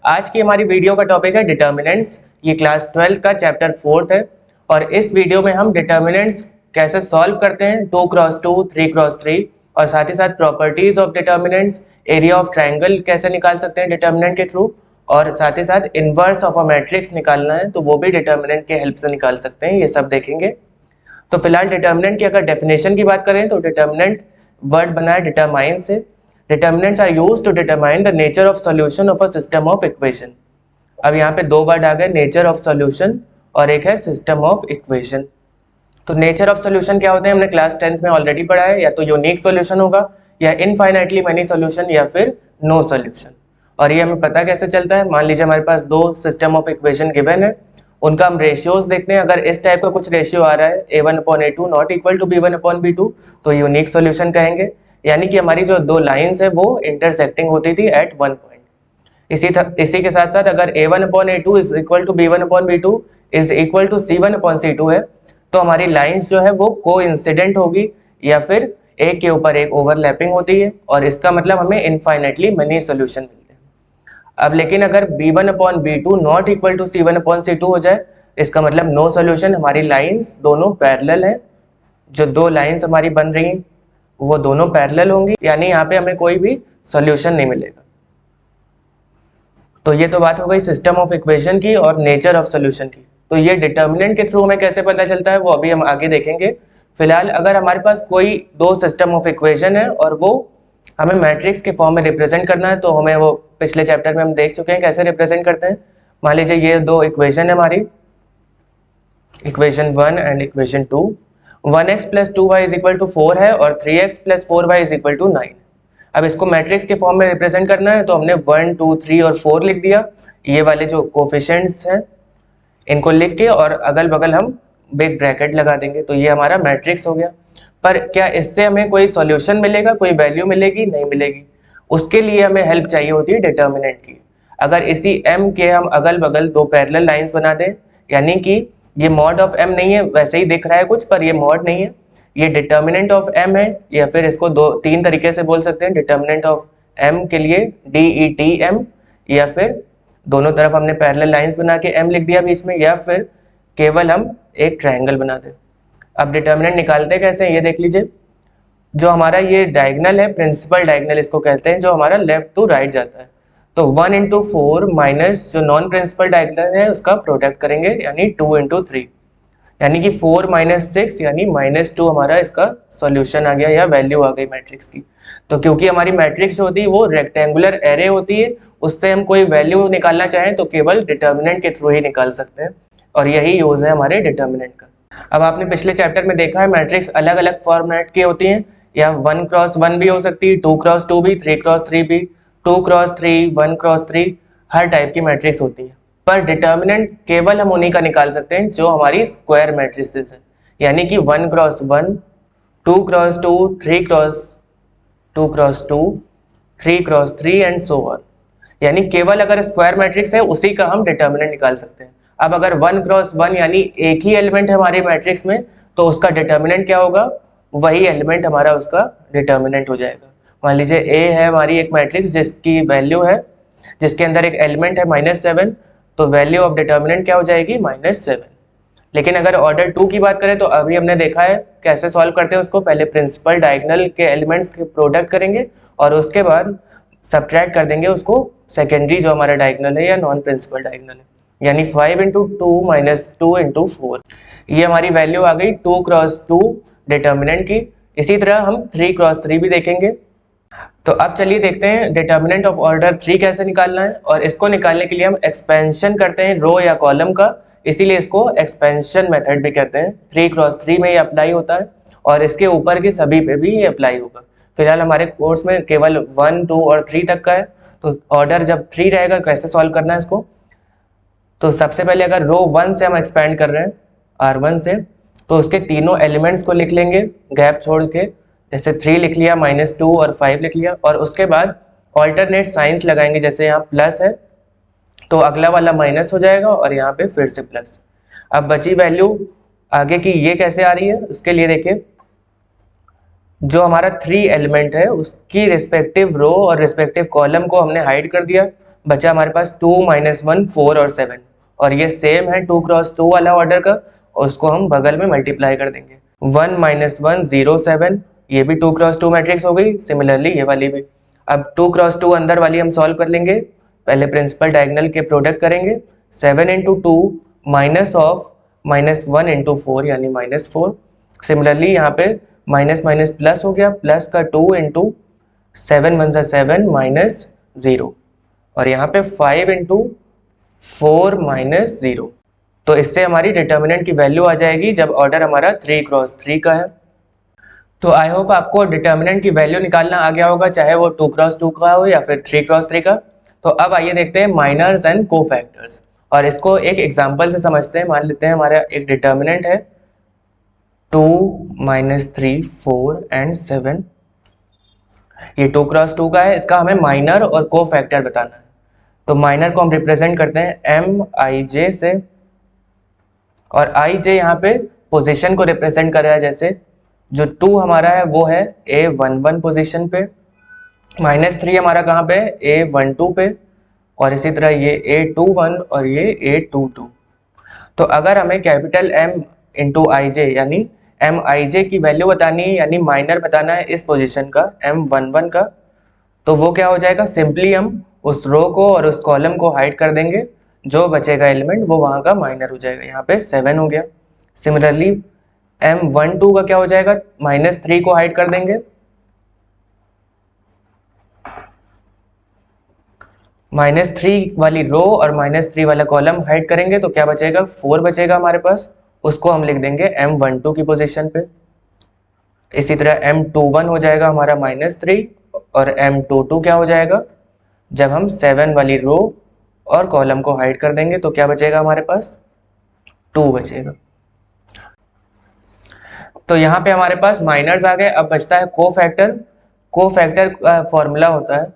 आज की हमारी वीडियो का टॉपिक है डिटर्मिनेंट्स। ये क्लास 12 का चैप्टर 4 है और इस वीडियो में हम डिटर्मिनेंट्स कैसे सॉल्व करते हैं 2x2, 3x3 और साथ ही साथ properties of determinants, area of triangle कैसे निकाल सकते हैं डिटर्मिनेंट के थ्रू, और साथ ही साथ इनवर्स ऑफ अ मैट्रिक्स निकालना है तो वो भी डिटर्मिनेंट के हेल्प से निकाल सकते हैं। ये सब देखेंगे। तो फिलहाल डिटर्मिनेंट की अगर डेफिनेशन की बात करें तो डिटर्मिनेंट वर्ड बना है डिटरमाइन से। Determinants are used to determine the nature of solution of a system of equation. अब यहाँ पे दो वर्ड आ गए, नेचर ऑफ सॉल्यूशन और एक है सिस्टम ऑफ इक्वेशन। तो नेचर ऑफ सॉल्यूशन क्या होते हैं हमने क्लास 10th में ऑलरेडी पढ़ा है, या तो यूनिक सॉल्यूशन होगा या इनफाइनाइटली मेनी सॉल्यूशन या फिर नो सॉल्यूशन। और ये हमें पता कैसे चलता है, मान लीजिए हमारे पास दो सिस्टम ऑफ इक्वेशन गिवन है, उनका हम रेशियोज देखते हैं। अगर इस टाइप का कुछ रेशियो आ रहा है a1/a2 not equal to b1/b2 तो यूनिक सॉल्यूशन कहेंगे, यानी कि हमारी जो दो लाइंस है वो इंटरसेक्टिंग होती थी एट वन पॉइंट। इसी के साथ साथ अगर a1/a2 is equal to b1/b2 is equal to c1/c2 है तो हमारी लाइंस जो है वो कोइंसिडेंट होगी या फिर एक के ऊपर एक ओवरलैपिंग होती है, और इसका मतलब हमें इनफाइनाइटली मेनी सॉल्यूशन मिलते हैं। अब लेकिन अगर b1/b2 not equal to c1/c2 हो जाए, इसका मतलब नो सॉल्यूशन। हमारी लाइंस दोनों पैरेलल है, जो दो लाइंस हमारी बन रही हैं वो दोनों पैरेलल होंगी, यानी यहाँ पे हमें कोई भी सॉल्यूशन नहीं मिलेगा। तो ये तो बात हो गई सिस्टम ऑफ इक्वेशन की और नेचर ऑफ सॉल्यूशन की। तो ये डिटर्मिनेंट के थ्रू हमें कैसे पता चलता है वो अभी हम आगे देखेंगे। फिलहाल अगर हमारे पास कोई दो सिस्टम ऑफ इक्वेशन है और वो हमें मैट्रिक्स के फॉर्म में रिप्रेजेंट करना है, तो हमें वो पिछले चैप्टर में हम देख चुके हैं कैसे रिप्रेजेंट करते हैं। मान लीजिए ये दो इक्वेशन है हमारी, equation 1 and equation 2। 1x + 2y is equal to 4 है और 3x + 4y is equal to 9। अब इसको मैट्रिक्स के फॉर्म में रिप्रेजेंट करना है तो हमने 1, 2, 3 और 4 लिख दिया। ये वाले जो कोफिशिएंट्स हैं इनको लिख के और अगल बगल हम बिग ब्रैकेट लगा देंगे, तो ये हमारा मैट्रिक्स हो गया। पर क्या इससे हमें कोई सॉल्यूशन मिलेगा, कोई वैल्यू मिलेगी? नहीं मिलेगी। उसके लिए हमें हेल्प चाहिए होती है डिटर्मिनेंट की। अगर इसी m के हम अगल बगल दो पैरेलल लाइंस बना दें, यानी कि ये मॉड ऑफ m नहीं है, वैसे ही दिख रहा है कुछ पर ये मॉड नहीं है, ये डिटर्मिनेंट ऑफ m है, या फिर इसको तीन तरीके से बोल सकते हैं। डिटर्मिनेंट ऑफ m के लिए DETM, या फिर दोनों तरफ हमने पैरेलल लाइंस बना के m लिख दिया बीच में, या फिर केवल हम एक ट्रायंगल बना दें। अब डिटर्मिनेंट निकालते कैसे हैं ये देख लीजिए। जो हमारा ये डायगोनल है, प्रिंसिपल डायगोनल इसको कहते हैं, जो हमारा लेफ्ट टू राइट जाता है, तो 1 × 4 माइनस जो नॉन प्रिंसिपल डायगोनल है उसका प्रोडक्ट करेंगे, यानी 2 × 3, यानी कि 4 - 6 यानी -2 हमारा इसका सॉल्यूशन आ गया या वैल्यू आ गई मैट्रिक्स की। तो क्योंकि हमारी मैट्रिक्स होती है वो रेक्टेंगुलर एरे होती है, उससे हम कोई वैल्यू निकालना चाहें तो केवल डिटर्मिनेंट के थ्रू ही निकाल सकते हैं, और यही यूज है हमारे डिटर्मिनेंट का। अब आपने पिछले चैप्टर में देखा है मैट्रिक्स अलग अलग फॉर्मेट की होती हैं, या 1x1 भी हो सकती है, 2x2 भी, 3x3 भी, 2x3, 1x3, हर टाइप की मैट्रिक्स होती है। पर डिटर्मिनेंट केवल हम उन्हीं का निकाल सकते हैं जो हमारी स्क्वायर मैट्रिसेस है, यानी कि 1x1, 2x2, 2x2, 3x3 and so on. यानी केवल अगर स्क्वायर मैट्रिक्स है उसी का हम डिटर्मिनेंट निकाल सकते हैं। अब अगर 1x1 यानी एक ही एलिमेंट है हमारे मैट्रिक्स में, तो उसका डिटर्मिनेंट क्या होगा? वही एलिमेंट हमारा उसका डिटर्मिनेंट हो जाएगा। मान लीजिए A है हमारी एक मैट्रिक्स जिसकी वैल्यू है, जिसके अंदर एक एलिमेंट है -7, तो वैल्यू ऑफ डिटर्मिनेंट क्या हो जाएगी? -7। लेकिन अगर ऑर्डर 2 की बात करें तो अभी हमने देखा है कैसे सॉल्व करते हैं उसको। पहले प्रिंसिपल डायगोनल के एलिमेंट्स के प्रोडक्ट करेंगे और उसके बाद सब्ट्रैक्ट कर देंगे उसको सेकेंडरी जो हमारा डायगोनल है या नॉन प्रिंसिपल डायगोनल है, यानी 5 × 2 - 2 × 4। ये हमारी वैल्यू आ गई 2x2 डिटर्मिनेंट की। इसी तरह हम 3x3 भी देखेंगे। तो अब चलिए देखते हैं डिटर्मिनेंट ऑफ ऑर्डर 3 कैसे निकालना है, और इसको निकालने के लिए हम एक्सपेंशन करते हैं रो या कॉलम का, इसीलिए इसको एक्सपेंशन मेथड भी कहते हैं। 3x3 में ये अप्लाई होता है और इसके ऊपर के सभी पे भी ये अप्लाई होगा। फिलहाल हमारे कोर्स में केवल 1, 2 और 3 तक का है, तो ऑर्डर जब 3 रहेगा कैसे सॉल्व करना है इसको। तो सबसे पहले अगर रो 1 से हम एक्सपेंड कर रहे हैं R1 से, तो उसके तीनों एलिमेंट्स को लिख लेंगे गैप छोड़ के, जैसे 3 लिख लिया, -2 और 5 लिख लिया, और उसके बाद ऑल्टरनेट साइंस लगाएंगे। जैसे यहाँ प्लस है तो अगला वाला माइनस हो जाएगा और यहाँ पे फिर से प्लस। अब बची वैल्यू आगे की ये कैसे आ रही है, उसके लिए देखिए जो हमारा 3 एलिमेंट है उसकी रिस्पेक्टिव रो और रिस्पेक्टिव कॉलम को हमने हाइड कर दिया। बचा हमारे पास 2 -1 4 और 7, और ये सेम है 2 क्रॉस 2 वाला ऑर्डर का, उसको हम बगल में मल्टीप्लाई कर देंगे। 1 -1 0 7, ये भी 2 क्रॉस 2 मैट्रिक्स हो गई, सिमिलरली ये वाली भी। अब 2 क्रॉस 2 अंदर वाली हम सॉल्व कर लेंगे, पहले प्रिंसिपल डायगोनल के प्रोडक्ट करेंगे। 7 × 2 माइनस ऑफ -1 × 4 यानी -4। सिमिलरली यहाँ पे माइनस माइनस प्लस हो गया, प्लस का 2 × 7 1 7 -0, और यहाँ पे 5 × 4 -0। तो इससे हमारी डिटर्मिनेंट की वैल्यू आ जाएगी जब ऑर्डर हमारा 3 क्रॉस 3 का है। तो आई होप आपको डिटर्मिनेंट की वैल्यू निकालना आ गया होगा, चाहे वो 2 क्रॉस 2 का हो या फिर 3 क्रॉस 3 का। तो अब आइए देखते हैं माइनर्स एंड कोफैक्टर्स, और इसको एक एग्जांपल से समझते हैं। मान लेते हैं हमारा एक डिटर्मिनेंट है 2 -3 4 एंड 7, ये 2 क्रॉस 2 का है, इसका हमें माइनर और कोफैक्टर बताना है। तो माइनर को हम रिप्रेजेंट करते हैं MIJ से, और IJ यहाँ पे पोजीशन को रिप्रेजेंट कर रहा है, जैसे जो 2 हमारा है वो है A11 पोजीशन पे, -3 हमारा कहाँ पे A12 पे, और इसी तरह ये A21 और ये A22। तो अगर हमें कैपिटल M × IJ यानी MIJ की वैल्यू बतानी है, यानी माइनर बताना है इस पोजीशन का M11 का, तो वो क्या हो जाएगा, सिंपली हम उस रो को और उस कॉलम को हाइड कर देंगे, जो बचेगा एलिमेंट वो वहाँ का माइनर हो जाएगा। यहाँ पे 7 हो गया। सिमिलरली M12 का क्या हो जाएगा, -3 को हाइड कर देंगे, -3 वाली रो और -3 वाला कॉलम हाइड करेंगे तो क्या बचेगा, 4 बचेगा हमारे पास, उसको हम लिख देंगे M12 की पोजीशन पे। इसी तरह M21 हो जाएगा हमारा -3, और M22 क्या हो जाएगा, जब हम 7 वाली रो और कॉलम को हाइड कर देंगे तो क्या बचेगा हमारे पास, 2 बचेगा। तो यहाँ पे हमारे पास माइनर्स आ गए। अब बचता है कोफैक्टर। कोफैक्टर का फॉर्मूला होता है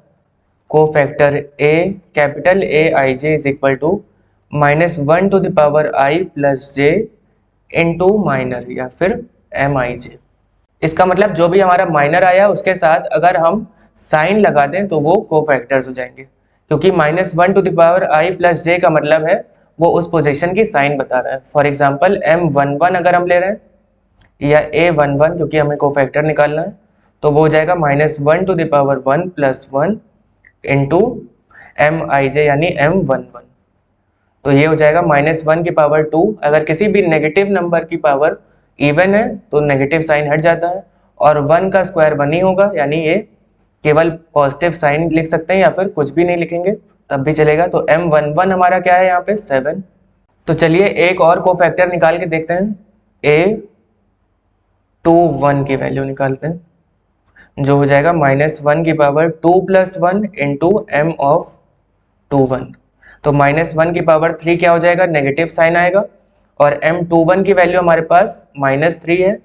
cofactor A, capital AIJ is equal to -1 to the power I + J into minor या फिर MIJ। इसका मतलब जो भी हमारा माइनर आया उसके साथ अगर हम साइन लगा दें तो वो कोफैक्टर्स हो जाएंगे, क्योंकि -1 to the power I + J का मतलब है वो उस पोजीशन की साइन बता रहा है। फॉर एग्जांपल M11 अगर हम ले रहे हैं या A11, क्योंकि हमें कोफैक्टर निकालना है, तो वो हो जाएगा -1 to the power 1 + 1 into MIJ यानी M11। तो ये हो जाएगा -1 की पावर 2। अगर किसी भी नेगेटिव नंबर की पावर इवन है तो नेगेटिव साइन हट जाता है, और 1 का स्क्वायर 1 ही होगा, यानी ये केवल पॉजिटिव साइन लिख सकते हैं या फिर कुछ भी नहीं लिखेंगे तब भी चलेगा। तो M11 हमारा क्या है यहाँ पे 7। तो चलिए एक और कोफैक्टर निकाल के देखते हैं, A21 की वैल्यू निकालते हैं, जो हो जाएगा -1 की पावर 2 + 1 इंटू M21। तो -1 की पावर 3 क्या हो जाएगा, नेगेटिव साइन आएगा, और M21 की वैल्यू हमारे पास -3 है,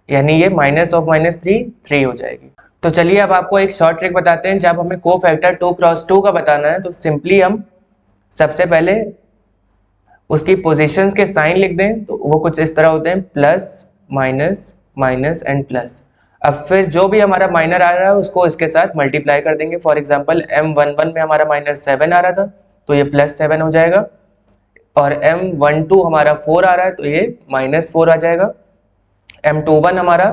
यानी ये -3 3 हो जाएगी। तो चलिए अब आपको एक शॉर्ट ट्रिक बताते हैं। जब हमें कोफैक्टर 2 क्रॉस 2 का बताना है तो सिंपली हम सबसे पहले उसकी पोजीशंस के साइन लिख दें, तो वो कुछ इस तरह होते हैं, plus minus minus and plus. अब फिर जो भी हमारा माइनर आ रहा है उसको इसके साथ मल्टीप्लाई कर देंगे। फॉर एग्जांपल M11 में हमारा -7 आ रहा था तो ये +7 हो जाएगा, और M12 हमारा 4 आ रहा है तो ये -4 आ जाएगा। M21 हमारा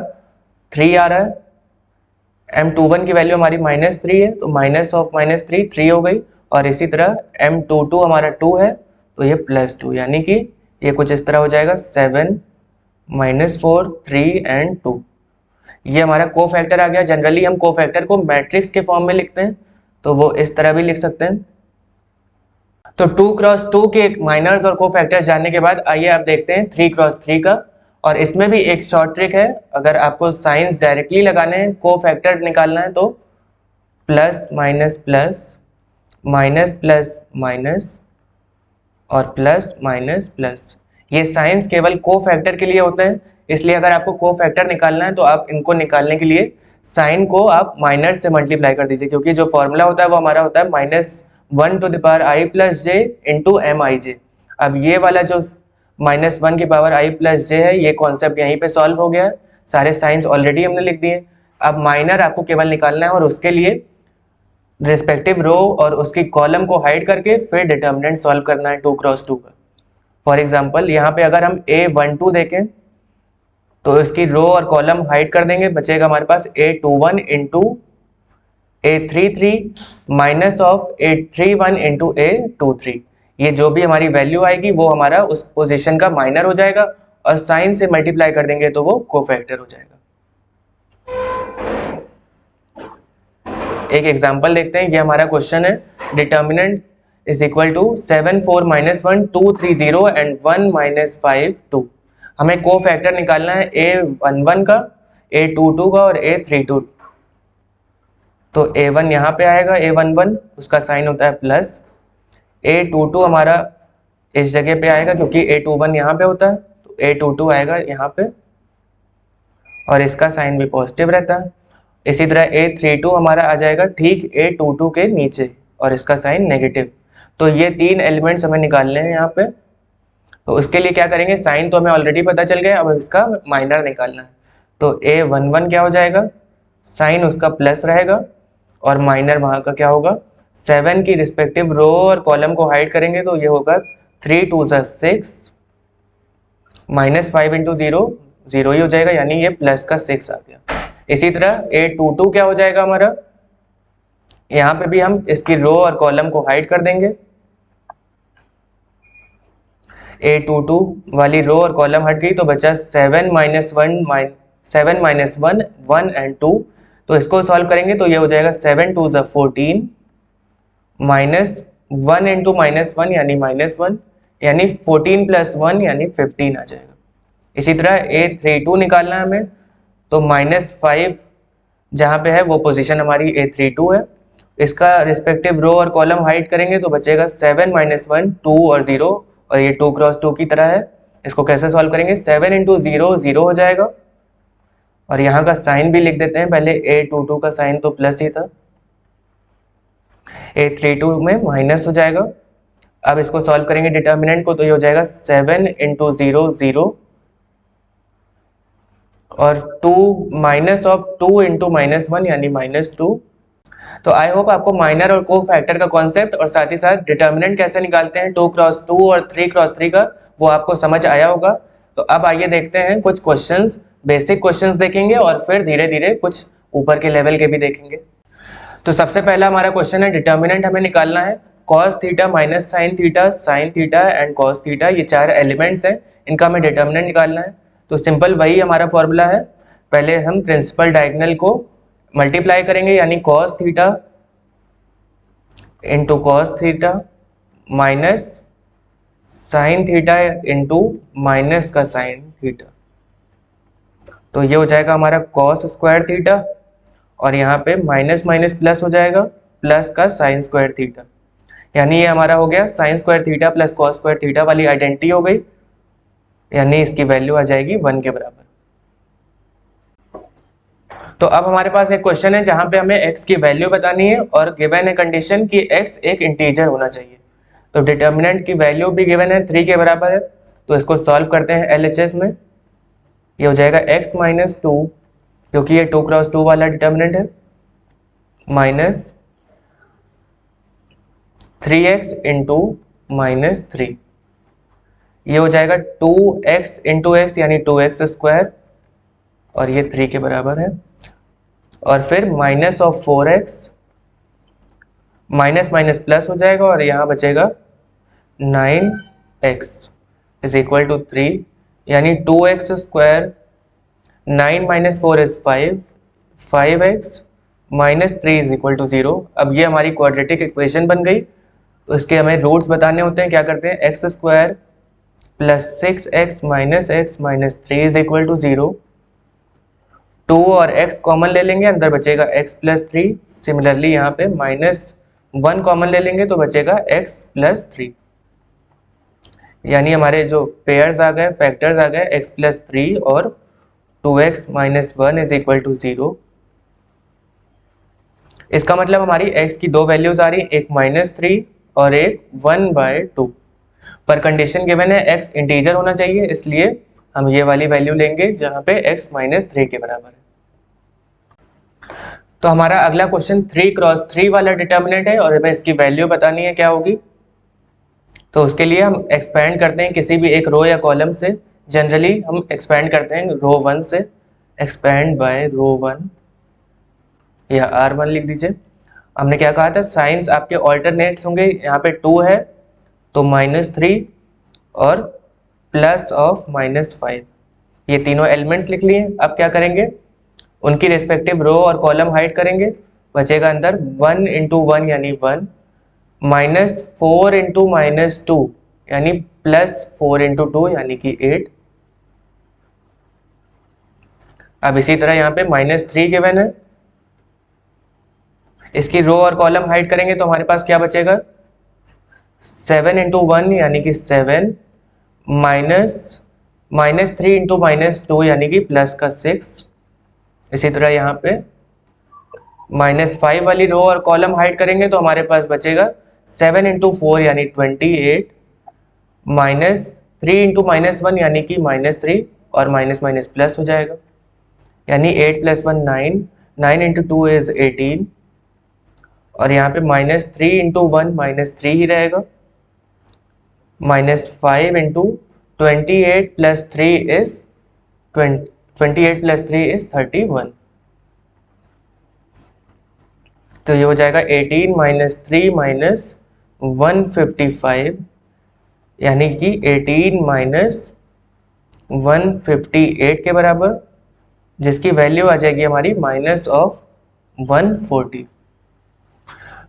3 आ रहा है, M21 की वैल्यू हमारी -3 है तो -3 3 हो गई, और इसी तरह M22 हमारा 2 है तो ये +2, यानी कि ये कुछ इस तरह हो जाएगा 7 -4 3 एंड 2। ये हमारा कोफैक्टर आ गया। जनरली हम कोफैक्टर को मैट्रिक्स के फॉर्म में लिखते हैं, तो वो इस तरह भी लिख सकते हैं। तो 2 क्रॉस 2 के माइनर्स और कोफैक्टर्स जानने के बाद आइए आप देखते हैं 3 क्रॉस 3 का, और इसमें भी एक शॉर्ट ट्रिक है। अगर आपको साइंस डायरेक्टली लगाने हैं, कोफैक्टर निकालना है, तो plus minus plus, minus plus minus और प्लस माइनस प्लस, ये साइंस केवल कोफैक्टर के लिए होते हैं। इसलिए अगर आपको कोफैक्टर निकालना है तो आप इनको निकालने के लिए साइन को आप माइनस से मल्टीप्लाई कर दीजिए, क्योंकि जो फॉर्मूला होता है वो हमारा होता है -1 to the power I + J into MIJ। अब ये वाला जो -1 की पावर I + J है, ये कॉन्सेप्ट यहीं पे सॉल्व हो गया है, सारे साइंस ऑलरेडी हमने लिख दिए। अब माइनर आपको केवल निकालना है, और उसके लिए रिस्पेक्टिव रो और उसकी कॉलम को हाइड करके फिर डिटर्मिनेंट सॉल्व करना है 2 क्रॉस 2 का। फॉर एग्जाम्पल यहाँ पे अगर हम A12 देखें तो इसकी रो और कॉलम हाइड कर देंगे, बचेगा हमारे पास A21 into A33 minus of A31 into A23। ये जो भी हमारी वैल्यू आएगी वो हमारा उस पोजीशन का माइनर हो जाएगा और साइन से मल्टीप्लाई कर देंगे तो वो कोफैक्टर हो जाएगा। एक एग्जांपल देखते हैं, ये हमारा क्वेश्चन है, determinant is equal to 7 4 minus 1 2 3 0 and 1 minus 5 2। हमें कोफैक्टर निकालना है A11 का, A22 का और A32। तो A1 यहाँ पे आएगा, A11 उसका साइन होता है प्लस, A22 हमारा इस जगह पे आएगा क्योंकि A21 यहाँ पे होता है, तो A22 आएगा यहाँ पे और इसका साइन भी पॉजिटिव रहता है। इसी तरह A32 हमारा आ जाएगा ठीक A22 के नीचे और इसका साइन नेगेटिव। तो ये 3 एलिमेंट्स हमें निकालने हैं यहाँ पे। तो उसके लिए क्या करेंगे, साइन तो हमें ऑलरेडी पता चल गया, अब इसका माइनर निकालना है। तो A11 क्या हो जाएगा, साइन उसका प्लस रहेगा और माइनर वहाँ का क्या होगा, 7 की रिस्पेक्टिव रो और कॉलम को हाइड करेंगे तो ये होगा 3 2 6 माइनस 5 इंटू 0 0 ही हो जाएगा, यानी ये प्लस का 6 आ गया। इसी तरह A22 क्या हो जाएगा हमारा, यहाँ पे भी हम इसकी रो और कॉलम को हाइड कर देंगे। A22 वाली रो और कॉलम हट गई तो बचा 7 माइनस 1 1 एंड 2। तो इसको सॉल्व करेंगे तो ये हो जाएगा 7 2 14 माइनस 1 इंटू माइनस 1 यानी माइनस 1, यानी 14 प्लस 1 यानी 15 आ जाएगा। इसी तरह A32 निकालना है हमें, तो माइनस 5 जहाँ पे है वो पोजीशन हमारी A32 है। इसका रिस्पेक्टिव रो और कॉलम हाइड करेंगे तो बचेगा 7 माइनस 1 2 और 0, और ये 2 क्रॉस 2 की तरह है। इसको कैसे सॉल्व करेंगे, 7 इंटू 0 0 हो जाएगा और यहाँ का साइन भी लिख देते हैं, पहले A22 का साइन तो प्लस ही था, A32 में माइनस हो जाएगा। अब इसको सॉल्व करेंगे डिटर्मिनेंट को तो ये हो जाएगा 7 इंटू 0 0 और 2 माइनस ऑफ 2 इंटू माइनस 1 यानी माइनस 2। तो आई होप आपको माइनर और को फैक्टर का कॉन्सेप्ट और साथ ही साथ डिटर्मिनेंट कैसे निकालते हैं 2 क्रॉस 2 और 3 क्रॉस 3 का वो आपको समझ आया होगा। तो अब आइए देखते हैं कुछ क्वेश्चंस, बेसिक क्वेश्चंस देखेंगे और फिर धीरे धीरे कुछ ऊपर के लेवल के भी देखेंगे। तो सबसे पहला हमारा क्वेश्चन है, डिटर्मिनेंट हमें निकालना है cos theta minus sine theta, sine theta and cos theta, ये 4 एलिमेंट्स हैं, इनका हमें डिटर्मिनेंट निकालना है। तो सिंपल वही हमारा फॉर्मूला है, पहले हम प्रिंसिपल डायगोनल को मल्टीप्लाई करेंगे यानी cos theta into cos theta minus sine theta into minus का साइन थीटा। तो ये हो जाएगा हमारा cos स्क्वायर थीटा और यहाँ पे माइनस माइनस प्लस हो जाएगा, प्लस का साइन स्क्वायर थीटा, यानी ये हमारा हो गया sine square theta plus cos square theta वाली आइडेंटिटी हो गई, यानी इसकी वैल्यू आ जाएगी 1 के बराबर। तो अब हमारे पास एक क्वेश्चन है जहां पे हमें x की वैल्यू बतानी है और गिवन है कंडीशन कि x एक इंटीजर होना चाहिए। तो डिटर्मिनेंट की वैल्यू भी गिवन है 3 के बराबर है, तो इसको सॉल्व करते हैं LHS में। ये हो जाएगा x माइनस 2, क्योंकि ये 2 क्रॉस 2 वाला डिटर्मिनेंट है, माइनस 3x इंटू माइनस 3। ये हो जाएगा 2x इंटू एक्स यानी 2x स्क्वायर और ये 3 के बराबर है, और फिर minus of 4x, minus minus plus हो जाएगा और यहाँ बचेगा 9x इज इक्वल टू 3, यानी 2x square 9 minus 4 is 5, 5x minus 3 is equal to 0। अब ये हमारी क्वाड्रेटिक इक्वेशन बन गई। तो इसके हमें रूट्स बताने होते हैं, क्या करते हैं, x square plus 6x minus x minus 3 is equal to 0। 2 और x कॉमन ले लेंगे, अंदर बचेगा x प्लस 3। सिमिलरली यहाँ पे माइनस 1 कॉमन ले लेंगे तो बचेगा x प्लस 3, यानी हमारे जो पेयर्स आ गए, फैक्टर्स आ गए x प्लस 3 और 2x minus 1 is equal to 0। इसका मतलब हमारी x की दो वैल्यूज आ रही, एक माइनस 3 और एक 1/2। पर कंडीशन गिवन है x इंटीजर होना चाहिए, इसलिए हम ये वाली वैल्यू लेंगे जहां पे x माइनस 3 के बराबर है। तो हमारा अगला क्वेश्चन 3x3 वाला डिटर्मिनेंट है और हमें इसकी वैल्यू बतानी है क्या होगी। तो उसके लिए हम एक्सपेंड करते हैं किसी भी एक रो या कॉलम से। जनरली हम एक्सपेंड करते हैं रो 1 से, एक्सपेंड बाय रो 1 या R1 लिख दीजिए। हमने क्या कहा था, साइंस आपके ऑल्टरनेट्स होंगे। यहाँ पे 2 है तो -3 और प्लस ऑफ -5, ये तीनों एलिमेंट्स लिख लिए। अब क्या करेंगे, उनकी रिस्पेक्टिव रो और कॉलम हाइड करेंगे। बचेगा अंदर 1 इंटू 1 यानी 1, -4 इंटू -2 यानी +4 इंटू 2 यानी कि 8। अब इसी तरह यहाँ पे -3 गिवन है, इसकी रो और कॉलम हाइड करेंगे तो हमारे पास क्या बचेगा, 7 इंटू 1 यानी कि 7, -3 इंटू -2 यानी कि प्लस का 6। इसी तरह यहाँ पे -5 वाली रो और कॉलम हाइड करेंगे तो हमारे पास बचेगा 7 इंटू 4 यानी 28, -3 इंटू -1 यानी कि -3 और माइनस माइनस प्लस हो जाएगा, यानी 8 + 1 9, 9 इंटू 2 इज 18 और यहाँ पे -3 इंटू 1 -3 ही रहेगा, -5 इंटू 28 + 3 इज 28 + 3 इज 31। तो ये हो जाएगा 18 - 3 - 155 यानी कि 18 - 158 के बराबर, जिसकी वैल्यू आ जाएगी हमारी -140।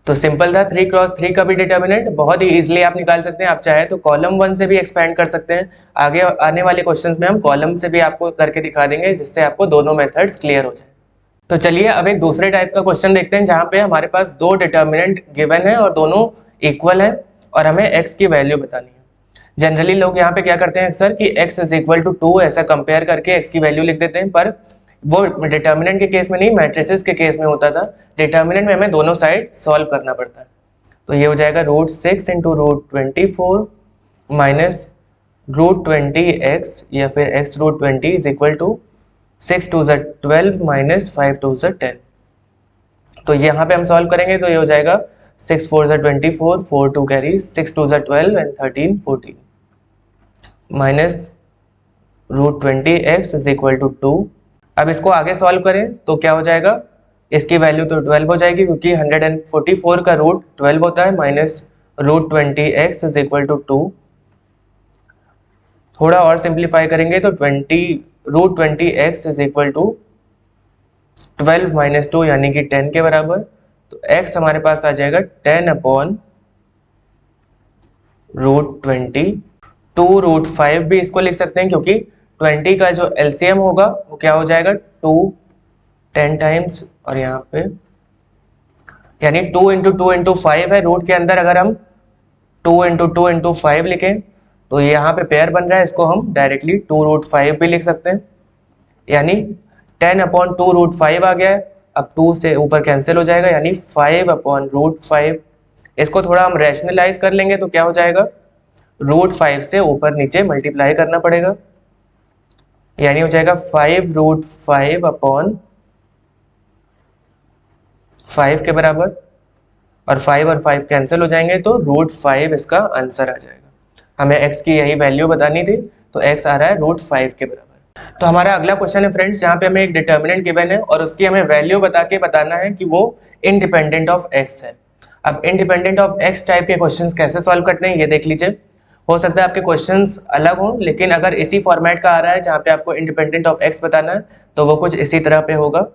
तो सिंपल था 3x3 का भी डिटर्मिनेंट बहुत ही इजीली आप निकाल सकते हैं। आप चाहे तो कॉलम 1 से भी एक्सपेंड कर सकते हैं। आगे आने वाले क्वेश्चंस में हम कॉलम से भी आपको करके दिखा देंगे, जिससे आपको दोनों मेथड्स क्लियर हो जाए। तो चलिए अब एक दूसरे टाइप का क्वेश्चन देखते हैं, जहाँ पे हमारे पास दो डिटर्मिनेंट गिवन है और दोनों इक्वल है और हमें x की वैल्यू बतानी है। जनरली लोग यहाँ पे क्या करते हैं अक्सर कि x = 2 ऐसा कंपेयर करके x की वैल्यू लिख देते हैं, पर वो डिटर्मिनेंट के केस में नहीं, मैट्रिसेस के केस में होता था। डिटर्मिनेंट में हमें दोनों साइड सॉल्व करना पड़ता है। तो ये हो जाएगा √6 × √24 माइनस √20x या फिर x√20 is equal to 6 2 = 12 minus 5 2 = 10। तो यहाँ पे हम सॉल्व करेंगे तो ये हो जाएगा 6 4 = 24, 4 2 carry, 6 2 = 12 and 13 14 minus √20x is equal to 2। अब इसको आगे सॉल्व करें तो क्या हो जाएगा, इसकी वैल्यू तो 12 हो जाएगी क्योंकि 144 का रूट 12 होता है, minus √20x is equal to 2। थोड़ा और सिंप्लीफाई करेंगे तो √20x इज इक्वल टू 12 - 2 यानी कि 10 के बराबर। तो x हमारे पास आ जाएगा 10/√20। 2√5 भी इसको लिख सकते हैं क्योंकि 20 का जो LCM होगा वो क्या हो जाएगा 2 10 टाइम्स, और यहाँ पे यानी 2 × 2 × 5 है रूट के अंदर। अगर हम 2 × 2 × 5 लिखें तो यहाँ पे पेयर बन रहा है, इसको हम डायरेक्टली 2√5 भी लिख सकते हैं, यानी 10/2√5 आ गया है। अब 2 से ऊपर कैंसिल हो जाएगा यानी 5/√5। इसको थोड़ा हम रैशनलाइज कर लेंगे तो क्या हो जाएगा, √5 से ऊपर नीचे मल्टीप्लाई करना पड़ेगा, यानी हो जाएगा 5√5/5 के बराबर, और 5 और 5 कैंसिल हो जाएंगे तो √5 इसका आंसर आ जाएगा। हमें x की यही वैल्यू बतानी थी, तो x आ रहा है √5 के बराबर। तो हमारा अगला क्वेश्चन है फ्रेंड्स, जहाँ पे हमें एक डिटर्मिनेंट गिवन है और उसकी हमें वैल्यू बता के बताना है कि वो इंडिपेंडेंट ऑफ x है। अब इंडिपेंडेंट ऑफ x टाइप के क्वेश्चंस कैसे सॉल्व करते हैं ये देख लीजिए। हो सकता है आपके क्वेश्चंस अलग हों, लेकिन अगर इसी फॉर्मेट का आ रहा है जहाँ पे आपको इंडिपेंडेंट ऑफ x बताना है तो वो कुछ इसी तरह पे होगा।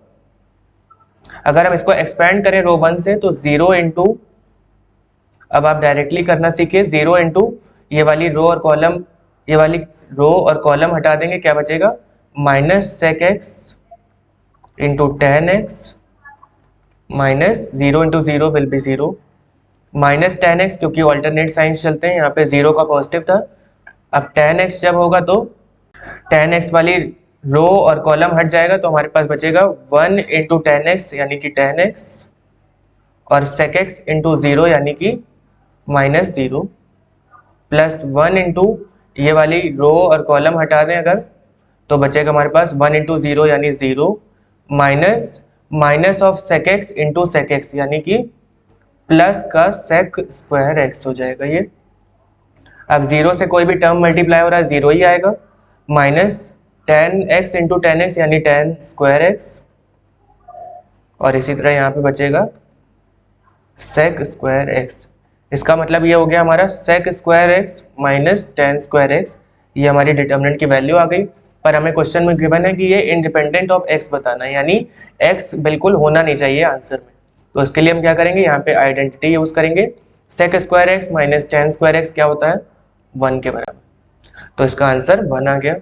अगर हम इसको एक्सपेंड करें रो 1 से तो 0 इंटू, अब आप डायरेक्टली करना सीखिए, 0 इंटू ये वाली रो और कॉलम, ये वाली रो और कॉलम हटा देंगे, क्या बचेगा -sec(x) into 10x minus 0 into 0 will be 0 -10x, क्योंकि ऑल्टरनेट साइंस चलते हैं, यहाँ पे 0 का पॉजिटिव था। अब 10x जब होगा तो 10x वाली रो और कॉलम हट जाएगा तो हमारे पास बचेगा 1 इंटू 10x यानी कि 10x और sec(x) इंटू 0 यानी कि -0 प्लस 1 इंटू ये वाली रो और कॉलम हटा दें अगर, तो बचेगा हमारे पास 1 इंटू 0 यानी 0 minus minus of sec x into sec x, यानी कि प्लस का सेक स्क्वायर एक्स हो जाएगा ये। अब जीरो से कोई भी टर्म मल्टीप्लाई हो रहा है, जीरो ही आएगा। Minus ten x into ten x यानी टेन स्क्वायर एक्स, और इसी तरह यहाँ पे बचेगा सेक स्क्वायर एक्स। इसका मतलब ये हो गया हमारा sec square x minus tan square x, ये हमारी डिटर्मिनेंट की वैल्यू आ गई। पर हमें क्वेश्चन में गिवन है कि ये इंडिपेंडेंट ऑफ एक्स बताना है, यानी एक्स बिल्कुल होना नहीं चाहिए आंसर में। तो इसके लिए हम क्या करेंगे, यहाँ पे आइडेंटिटी यूज करेंगे। Sec square x minus tan square x क्या होता है, 1 के बराबर। तो इसका आंसर 1 आ गया।